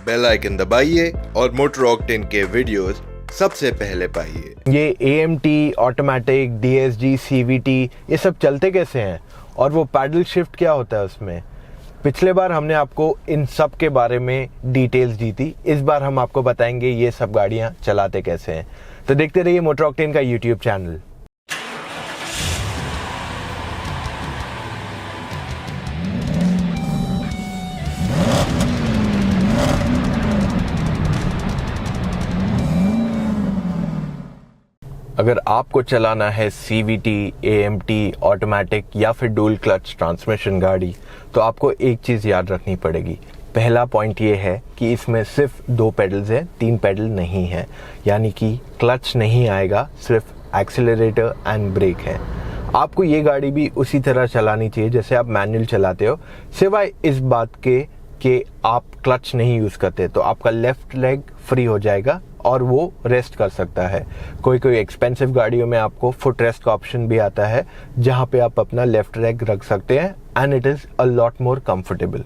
Bell icon दबाइए और motor octane के वीडियोस सबसे पहले पाइए। ये AMT, ऑटोमेटिक, DSG, CVT ये सब चलते कैसे हैं और वो पैडल शिफ्ट क्या होता है उसमें। पिछले बार हमने आपको इन सब के बारे में डिटेल्स दी थी। इस बार हम आपको बताएंगे ये सब गाड़ियां चलाते कैसे हैं। तो देखते रहिए मोटर ऑक्टेन का YouTube चैनल। अगर आपको चलाना है CVT, AMT, ऑटोमेटिक या फिर डुअल क्लच ट्रांसमिशन गाड़ी, तो आपको एक चीज़ याद रखनी पड़ेगी। पहला पॉइंट ये है कि इसमें सिर्फ 2 पेडल्स हैं, 3 पेडल नहीं है, यानी कि क्लच नहीं आएगा, सिर्फ एक्सीलरेटर एंड ब्रेक है। आपको ये गाड़ी भी उसी तरह चलानी चाहिए जैसे आप मैनुअल चलाते हो, सिवाय इस बात के कि आप क्लच नहीं यूज़ करते, तो आपका लेफ्ट लेग फ्री हो जाएगा और वो रेस्ट कर सकता है। कोई एक्सपेंसिव गाड़ियों में आपको फुट रेस्ट का ऑप्शन भी आता है, जहां पे आप अपना लेफ्ट लेग रख सकते हैं and it is a lot more comfortable.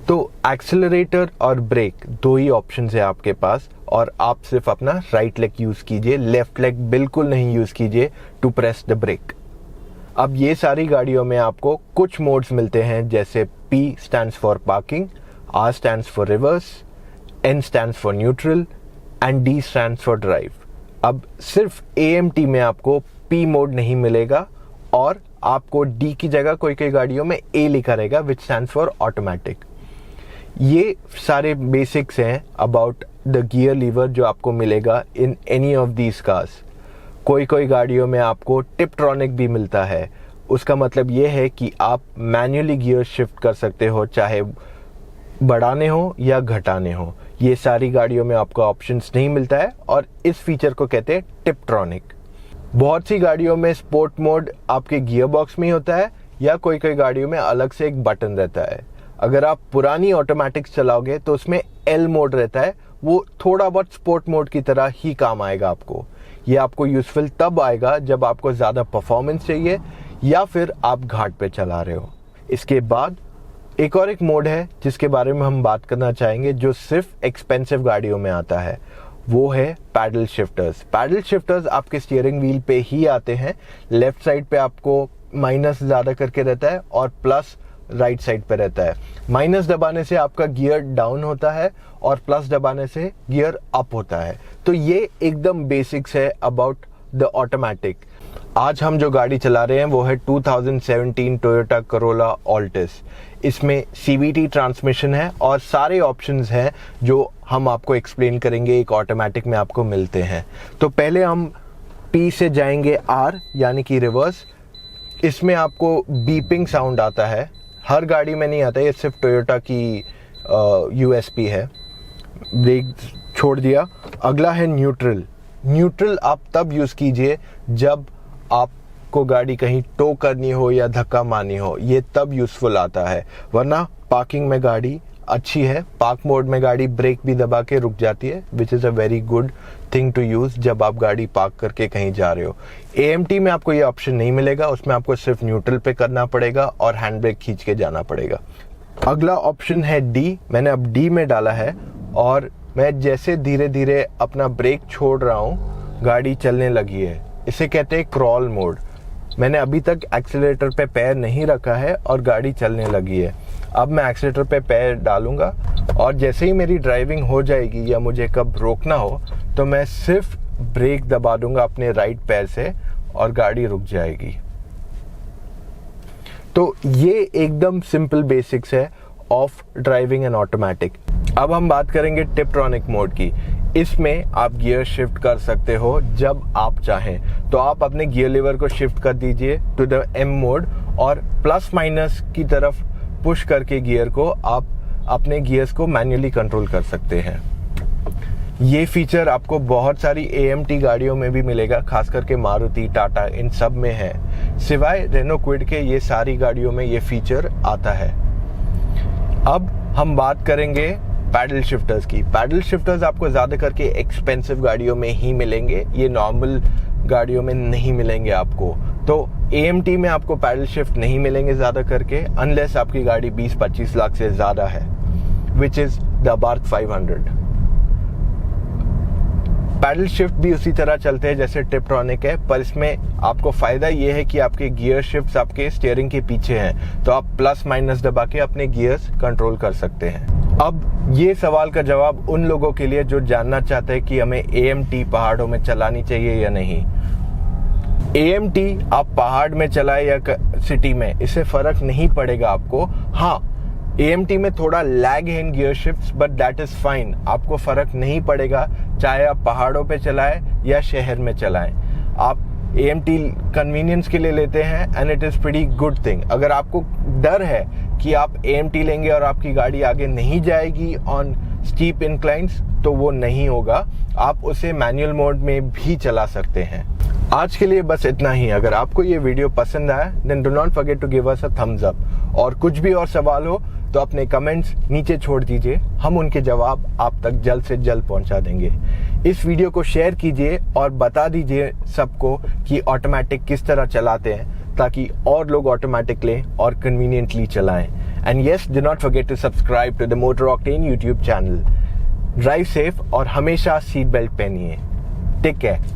तो एक्सेलरेटर और ब्रेक 2 ही ऑप्शन है आपके पास, और आप सिर्फ अपना राइट लेग यूज़ कीजिए, लेफ्ट लेग बिल्कुल नहीं यूज़ कीजिए टू प्रेस द ब्रेक। अब ये सारी गाड़ियों में आपको कुछ मोड्स मिलते हैं, जैसे P stands for parking, R stands for reverse, N stands for neutral and D stands for drive. अब सिर्फ AMT में आपको P मोड नहीं मिलेगा और आपको D की जगह कोई गाड़ियों में A लिखा रहेगा, विच स्टैंड्स फॉर ऑटोमेटिक। ये सारे बेसिक्स हैं अबाउट द गियर लीवर जो आपको मिलेगा in any of these cars. कोई गाड़ियों में आपको टिपट्रॉनिक भी मिलता है। उसका मतलब ये है कि आप मैन्युअली गियर शिफ्ट कर सकते हो, चाहे बढ़ाने हो या घटाने हो। ये सारी गाड़ियों में आपको ऑप्शंस नहीं मिलता है और इस फीचर को कहते हैं टिपट्रॉनिक। बहुत सी गाड़ियों में स्पोर्ट मोड आपके गियर बॉक्स में ही होता है, या कोई गाड़ियों में अलग से एक बटन रहता है। अगर आप पुरानी ऑटोमेटिक्स चलाओगे तो उसमें L मोड रहता है, वो थोड़ा बहुत स्पोर्ट मोड की तरह ही काम आएगा आपको। ये आपको यूजफुल तब आएगा जब आपको ज़्यादा परफॉर्मेंस चाहिए या फिर आप घाट पे चला रहे हो। इसके बाद एक मोड है जिसके बारे में हम बात करना चाहेंगे, जो सिर्फ एक्सपेंसिव गाड़ियों में आता है, वो है पैडल शिफ्टर्स। पैडल शिफ्टर्स आपके स्टीयरिंग व्हील पे ही आते हैं। लेफ्ट साइड पे आपको माइनस ज़्यादा करके रहता है और प्लस राइट साइड पे रहता है। माइनस दबाने से आपका गियर डाउन होता है और प्लस दबाने से गियर अप होता है। तो ये एकदम बेसिक्स है अबाउट द ऑटोमेटिक। आज हम जो गाड़ी चला रहे हैं वो है 2017 टोयोटा करोला ऑल्टिस। इसमें CVT ट्रांसमिशन है और सारे ऑप्शंस हैं जो हम आपको एक्सप्लेन करेंगे एक ऑटोमेटिक में आपको मिलते हैं। तो पहले हम P से जाएंगे R यानी कि रिवर्स। इसमें आपको बीपिंग साउंड आता है, हर गाड़ी में नहीं आता, ये सिर्फ टोयोटा की USP है। ब्रेक छोड़ दिया। अगला है न्यूट्रल। न्यूट्रल आप तब यूज़ कीजिए जब आपको गाड़ी कहीं टो करनी हो या धक्का मारनी हो, ये तब यूज़फुल आता है। वरना पार्किंग में गाड़ी अच्छी है, पार्क मोड में गाड़ी ब्रेक भी दबा के रुक जाती है, which is a very good thing to use जब आप गाड़ी पार्क करके कहीं जा रहे हो। AMT में आपको ये ऑप्शन नहीं मिलेगा, उसमें आपको सिर्फ न्यूट्रल पे करना पड़ेगा और हैंड ब्रेक खींच के जाना पड़ेगा। अगला ऑप्शन है D। मैंने अब D में डाला है और मैं जैसे धीरे धीरे अपना ब्रेक छोड़ रहा हूँ, गाड़ी चलने लगी है। इसे कहते हैं क्रॉल मोड। मैंने अभी तक एक्सीलरेटर पे पैर नहीं रखा है और गाड़ी चलने लगी है। अब मैं एक्सीलरेटर पे पैर डालूंगा और जैसे ही मेरी ड्राइविंग हो जाएगी या मुझे कब रोकना हो, तो मैं सिर्फ ब्रेक दबा दूंगा अपने राइट पैर से और गाड़ी रुक जाएगी। तो ये एकदम सिंपल बेसिक्स है ऑफ ड्राइविंग एंड ऑटोमेटिक। अब हम बात करेंगे टिपट्रॉनिक मोड की। इसमें आप गियर शिफ्ट कर सकते हो जब आप चाहें। तो आप अपने गियर लीवर को शिफ्ट कर दीजिए टू द M मोड और प्लस माइनस की तरफ पुश करके गियर को आप अपने गियर्स को मैन्युअली कंट्रोल कर सकते हैं। ये फीचर आपको बहुत सारी AMT गाड़ियों में भी मिलेगा, खास करके मारुति, टाटा, इन सब में है। सिवाय रेनो क्विड के ये सारी गाड़ियों में ये फीचर आता है। अब हम बात करेंगे पैडल शिफ्टर्स की। पैडल शिफ्टर्स आपको ज़्यादा करके एक्सपेंसिव गाड़ियों में ही मिलेंगे, ये नॉर्मल गाड़ियों में नहीं मिलेंगे आपको। तो AMT में आपको पैडल शिफ्ट नहीं मिलेंगे ज़्यादा करके, अनलेस आपकी गाड़ी 20-25 लाख से ज़्यादा है। which is the Abarth 500. Paddle shift भी उसी तरह चलते हैं जैसे टिपट्रॉनिक है, पर इसमें आपको फायदा ये है कि आपके गियर शिफ्ट्स आपके स्टीयरिंग के पीछे हैं, तो आप प्लस माइनस दबा के अपने गियर्स कंट्रोल कर सकते हैं। अब ये सवाल का जवाब उन लोगों के लिए जो जानना चाहते हैं कि हमें AMT पहाड़ों में चलानी चाहिए या नहीं। AMT आप पहाड़ में चलाए या सिटी में, इससे फर्क नहीं पड़ेगा आपको। हाँ, AMT में थोड़ा लैग है in gear shifts, but that is fine, आपको फर्क नहीं पड़ेगा चाहे आप पहाड़ों पे चलाएं या शहर में चलाएं। आप AMT कन्वीनियंस के लिए लेते हैं and it is pretty good thing. अगर आपको डर है कि आप AMT लेंगे और आपकी गाड़ी आगे नहीं जाएगी ऑन स्टीप इंक्लाइंस, तो वो नहीं होगा, आप उसे मैनुअल मोड में भी चला सकते हैं। आज के लिए बस इतना ही। अगर आपको ये वीडियो पसंद आया then do not forget to give us a thumbs up, और कुछ भी और सवाल हो तो अपने कमेंट्स नीचे छोड़ दीजिए, हम उनके जवाब आप तक जल्द से जल्द पहुंचा देंगे। इस वीडियो को शेयर कीजिए और बता दीजिए सबको कि ऑटोमेटिक किस तरह चलाते हैं, ताकि और लोग ऑटोमेटिक लें और कन्वीनियंटली चलाएं। And yes, do not forget to subscribe to the Motor Octane YouTube channel. Drive safe और हमेशा सीट बेल्ट पहनिए। Take care.